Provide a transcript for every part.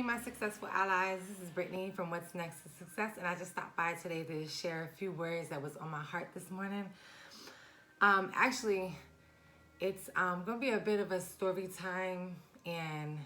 my successful allies. This is Brittany from What's Next to Success, and I just stopped by today to share a few words that was on my heart this morning. Actually, it's going to be a bit of a story time and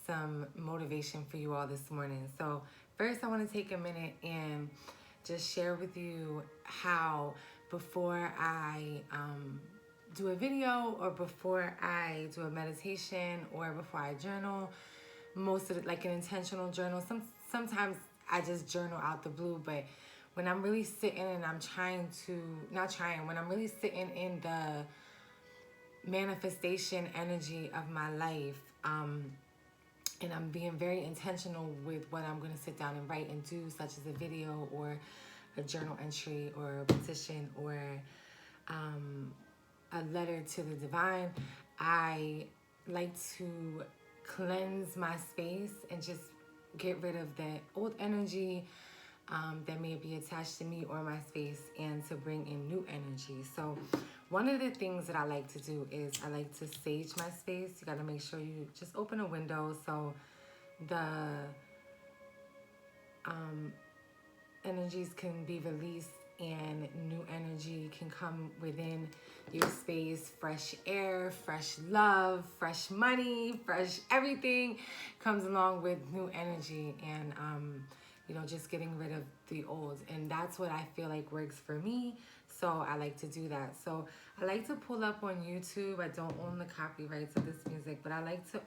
some motivation for you all this morning. So first, I want to take a minute and just share with you how before I do a video or before I do a meditation or before I journal, most of it, like an intentional journal. Sometimes I just journal out the blue, but when I'm really sitting and I'm when I'm really sitting in the manifestation energy of my life, and I'm being very intentional with what I'm going to sit down and write and do, such as a video or a journal entry or a petition or a letter to the divine, I like to cleanse my space and just get rid of that old energy that may be attached to me or my space, and to bring in new energy. So one of the things that I like to do is I like to sage my space. You got to make sure you just open a window so the energies can be released and new energy can come within your space. Fresh air, fresh love, fresh money, fresh everything comes along with new energy, and just getting rid of the old. And that's what I feel like works for me, so I like to do that. So I like to pull up on YouTube. I don't own the copyrights of this music, but I like to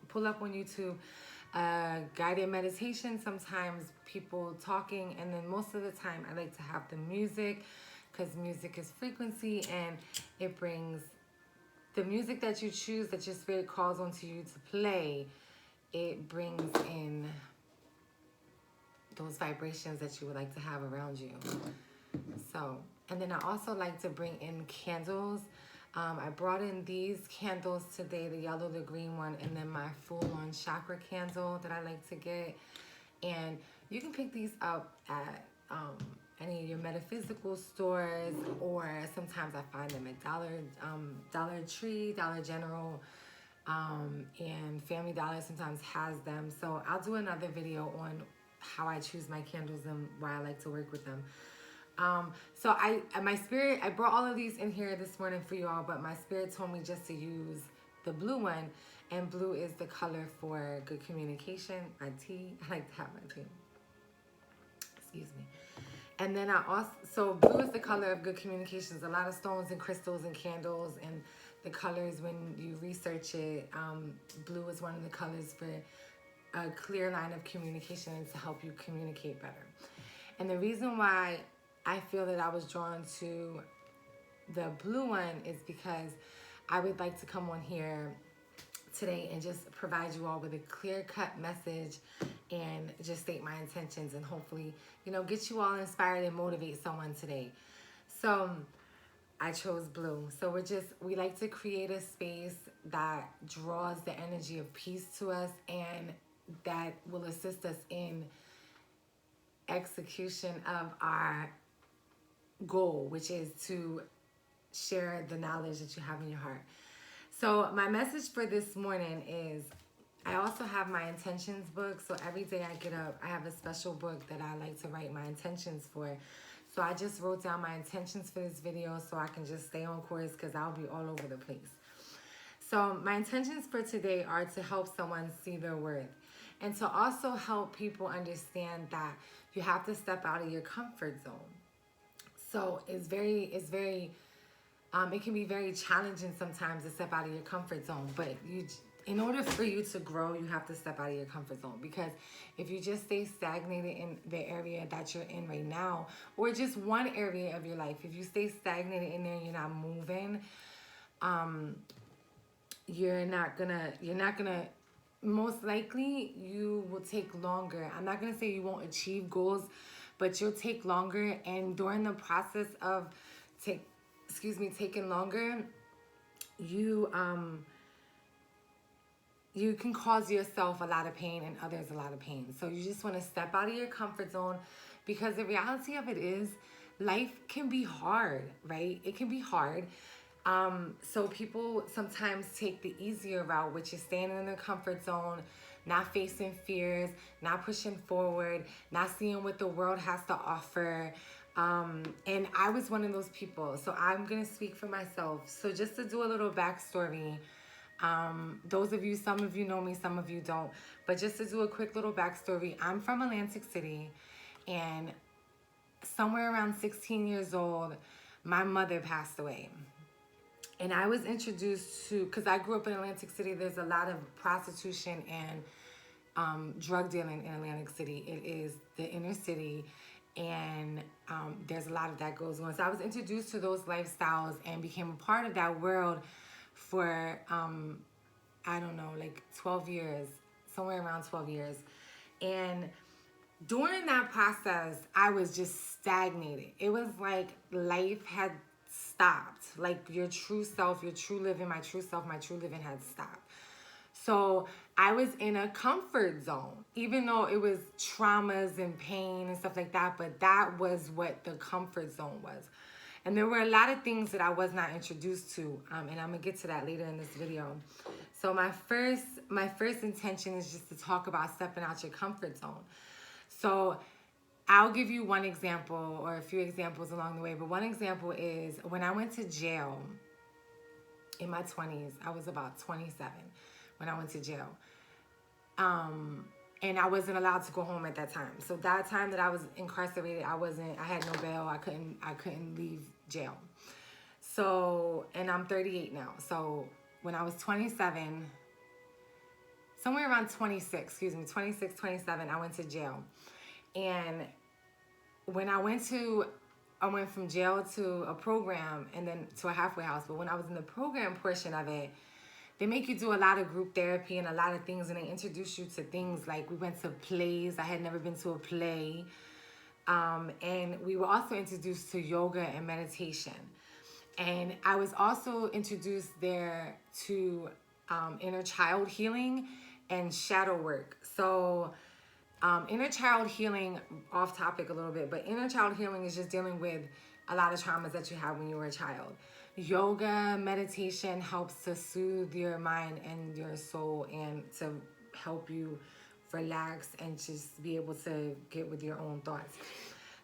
pull up on YouTube guided meditation, sometimes people talking, and then most of the time I like to have the music, because music is frequency, and it brings the music that you choose, that your spirit calls onto you to play. It brings in those vibrations that you would like to have around you. So, and then I also like to bring in candles. I brought in these candles today, the yellow, the green one, and then my full-on chakra candle that I like to get. And you can pick these up at any of your metaphysical stores, or sometimes I find them at Dollar Tree, Dollar General, and Family Dollar sometimes has them. So I'll do another video on how I choose my candles and why I like to work with them. So I brought all of these in here this morning for you all, but my spirit told me just to use the blue one, and blue is the color for good communication. My tea, I like to have my tea. Excuse me. And then so blue is the color of good communications. A lot of stones and crystals and candles and the colors, when you research it, blue is one of the colors for a clear line of communication and to help you communicate better. And the reason why I feel that I was drawn to the blue one is because I would like to come on here today and just provide you all with a clear-cut message and just state my intentions, and hopefully, get you all inspired and motivate someone today. So I chose blue. So we like to create a space that draws the energy of peace to us, and that will assist us in execution of our goal, which is to share the knowledge that you have in your heart. So my message for this morning is, I also have my intentions book. So every day I get up, I have a special book that I like to write my intentions for. So I just wrote down my intentions for this video so I can just stay on course, because I'll be all over the place. So my intentions for today are to help someone see their worth, and to also help people understand that you have to step out of your comfort zone. So it can be very challenging sometimes to step out of your comfort zone, but in order for you to grow, you have to step out of your comfort zone. Because if you just stay stagnated in the area that you're in right now, or just one area of your life, if you stay stagnated in there and you're not moving, you're not gonna, most likely you will take longer. I'm not gonna say you won't achieve goals, but you'll take longer, and during the process of taking longer, you can cause yourself a lot of pain and others a lot of pain. So you just want to step out of your comfort zone, because the reality of it is life can be hard, right? It can be hard. So people sometimes take the easier route, which is staying in their comfort zone, not facing fears, not pushing forward, not seeing what the world has to offer. And I was one of those people. So I'm going to speak for myself. So just to do a little backstory, those of you, some of you know me, some of you don't, but just to do a quick little backstory, I'm from Atlantic City, and somewhere around 16 years old, my mother passed away. And I was introduced to, because I grew up in Atlantic City, there's a lot of prostitution and drug dealing in Atlantic City. It is the inner city, and there's a lot of that goes on. So I was introduced to those lifestyles and became a part of that world for, I don't know, like 12 years, somewhere around 12 years. And during that process, I was just stagnated. It was like life had stopped. Like your true self, your true living, my true self, my true living had stopped. So I was in a comfort zone, even though it was traumas and pain and stuff like that, but that was what the comfort zone was. And there were a lot of things that I was not introduced to, and I'm gonna get to that later in this video. So my first intention is just to talk about stepping out your comfort zone. So I'll give you one example or a few examples along the way, but one example is when I went to jail in my 20s. I was about 27 when I went to jail. And I wasn't allowed to go home at that time. So that time that I was incarcerated, I had no bail. I couldn't leave jail. So, and I'm 38 now. So when I was 27, somewhere around 26, 27, I went to jail. And when I went from jail to a program and then to a halfway house. But when I was in the program portion of it, they make you do a lot of group therapy and a lot of things, and they introduce you to things like we went to plays. I had never been to a play. And we were also introduced to yoga and meditation. And I was also introduced there to inner child healing and shadow work. So inner child healing, off topic a little bit, but inner child healing is just dealing with a lot of traumas that you had when you were a child. Yoga, meditation helps to soothe your mind and your soul and to help you relax and just be able to get with your own thoughts.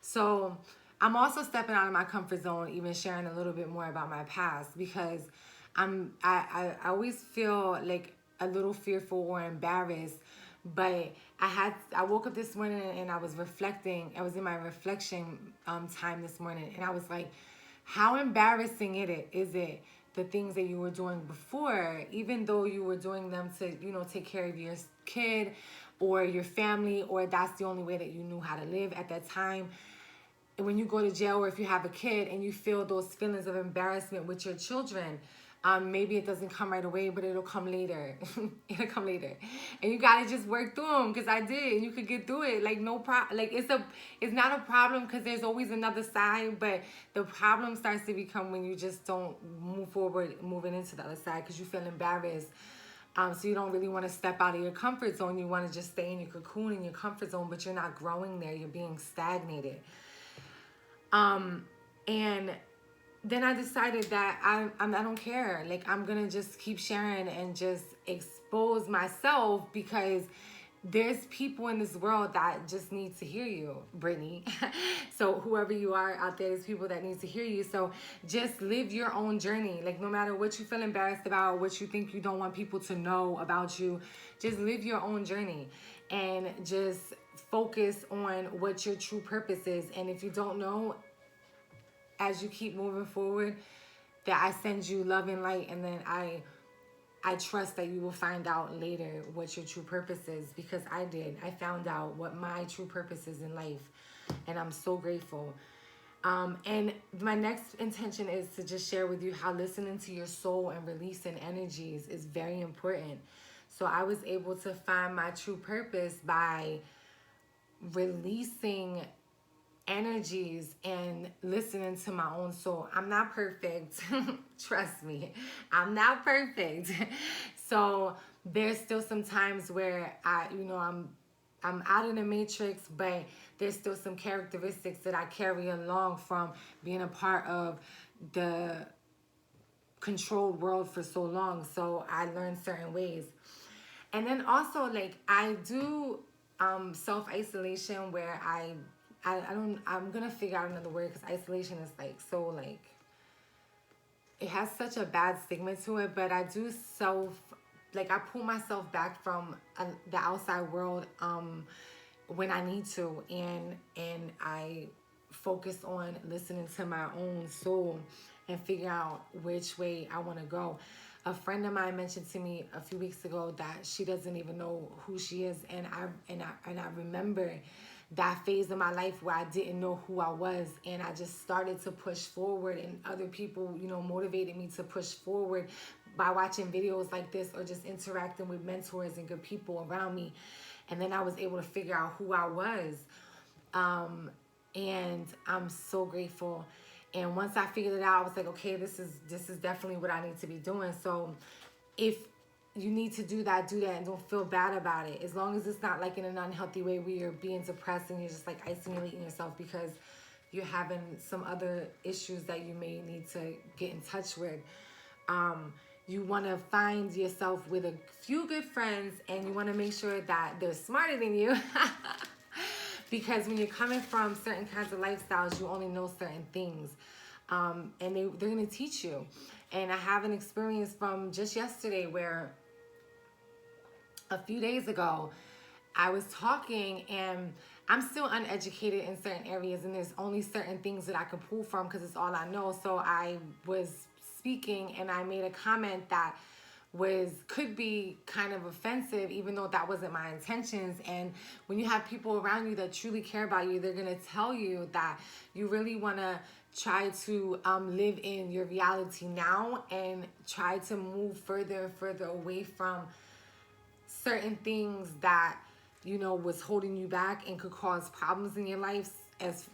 So I'm also stepping out of my comfort zone, even sharing a little bit more about my past, because I always feel like a little fearful or embarrassed. But I woke up this morning and I was reflecting. I was in my reflection time this morning, and I was like, how embarrassing is it the things that you were doing before, even though you were doing them to, take care of your kid or your family, or that's the only way that you knew how to live at that time. And when you go to jail, or if you have a kid and you feel those feelings of embarrassment with your children, maybe it doesn't come right away, but it'll come later. It'll come later, and you gotta just work through them. Because I did, and you could get through it. Like no problem. Like it's not a problem because there's always another side. But the problem starts to become when you just don't move forward, moving into the other side, because you feel embarrassed. So you don't really want to step out of your comfort zone. You want to just stay in your cocoon, in your comfort zone, but you're not growing there. You're being stagnated. And then I decided that I don't care. Like, I'm going to just keep sharing and just expose myself, because there's people in this world that just need to hear you, Brittany. So whoever you are out there, there's people that need to hear you. So just live your own journey. Like, no matter what you feel embarrassed about, what you think you don't want people to know about you, just live your own journey and just focus on what your true purpose is. And if you don't know, as you keep moving forward, that I send you love and light, and then I trust that you will find out later what your true purpose is, because I did. I found out what my true purpose is in life, and I'm so grateful. And my next intention is to just share with you how listening to your soul and releasing energies is very important. So I was able to find my true purpose by releasing energies and listening to my own soul. I'm not perfect. Trust me, I'm not perfect. So there's still some times where I'm out of the matrix, but there's still some characteristics that I carry along from being a part of the controlled world for so long. So I learned certain ways. And then also, like, I do self-isolation where I'm gonna figure out another word, because isolation is like so, like, it has such a bad stigma to it, but I do I pull myself back from the outside world when I need to, and I focus on listening to my own soul and figure out which way I want to go. A friend of mine mentioned to me a few weeks ago that she doesn't even know who she is, and I remember that phase of my life where I didn't know who I was, and I just started to push forward, and other people, you know, motivated me to push forward by watching videos like this or just interacting with mentors and good people around me. And then I was able to figure out who I was. And I'm so grateful. And once I figured it out, I was like, okay, this is definitely what I need to be doing. So if you need to do that, and don't feel bad about it. As long as it's not like in an unhealthy way where you're being depressed and you're just like isolating yourself because you're having some other issues that you may need to get in touch with. You want to find yourself with a few good friends, and you want to make sure that they're smarter than you. Because when you're coming from certain kinds of lifestyles, you only know certain things. And they're going to teach you. And I have an experience from just yesterday where a few days ago, I was talking, and I'm still uneducated in certain areas, and there's only certain things that I can pull from because it's all I know. So I was speaking, and I made a comment that could be kind of offensive, even though that wasn't my intentions. And when you have people around you that truly care about you, they're gonna tell you that you really wanna try to live in your reality now and try to move further and further away from certain things that, you know, was holding you back and could cause problems in your life, as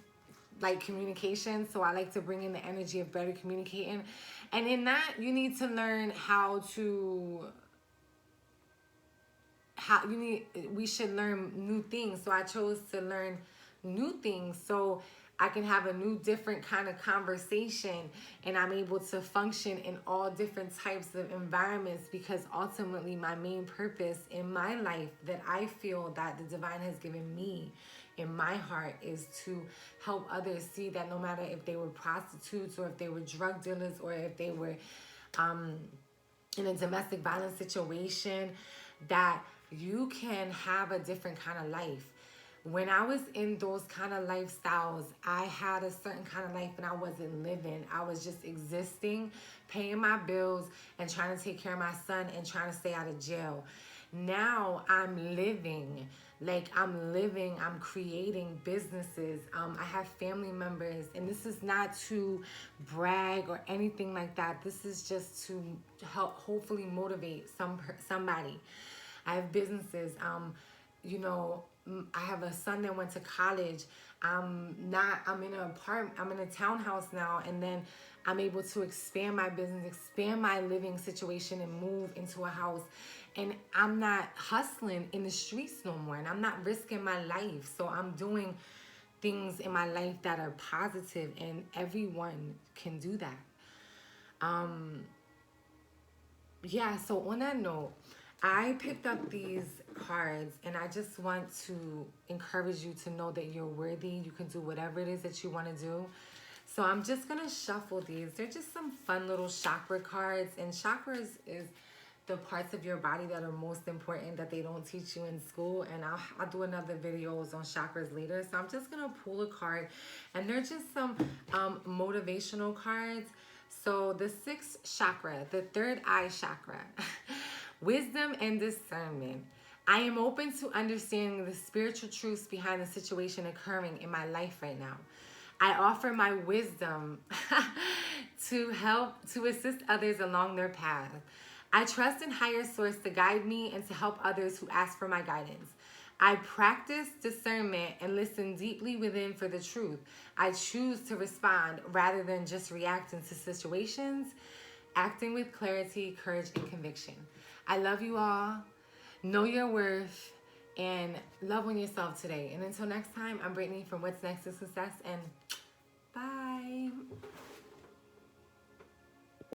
like communication. So I like to bring in the energy of better communicating. And in that, you need to learn we should learn new things. So I chose to learn new things so I can have a new, different kind of conversation, and I'm able to function in all different types of environments, because ultimately my main purpose in my life that I feel that the divine has given me in my heart is to help others see that no matter if they were prostitutes or if they were drug dealers or if they were in a domestic violence situation, that you can have a different kind of life. When I was in those kind of lifestyles, I had a certain kind of life and I wasn't living. I was just existing, paying my bills, and trying to take care of my son and trying to stay out of jail. Now I'm living. I'm creating businesses. I have family members, and this is not to brag or anything like that. This is just to help, hopefully motivate somebody. I have businesses. You know, I have a son that went to college. I'm in an apartment. I'm in a townhouse now, and then I'm able to expand my business, expand my living situation, and move into a house. And I'm not hustling in the streets no more, and I'm not risking my life. So I'm doing things in my life that are positive, and everyone can do that. Yeah, so on that note, I picked up these cards, and I just want to encourage you to know that you're worthy. You can do whatever it is that you want to do. So I'm just going to shuffle these. They're just some fun little chakra cards, and chakras is the parts of your body that are most important that they don't teach you in school, and I'll do another videos on chakras later. So I'm just going to pull a card, and they're just some motivational cards. So the sixth chakra, the third eye chakra, wisdom and discernment. I am open to understanding the spiritual truths behind the situation occurring in my life right now. I offer my wisdom to assist others along their path. I trust in higher source to guide me and to help others who ask for my guidance. I practice discernment and listen deeply within for the truth. I choose to respond rather than just reacting to situations, acting with clarity, courage, and conviction. I love you all. Know your worth and love on yourself today. And until next time, I'm Brittany from What's Next to Success, and bye.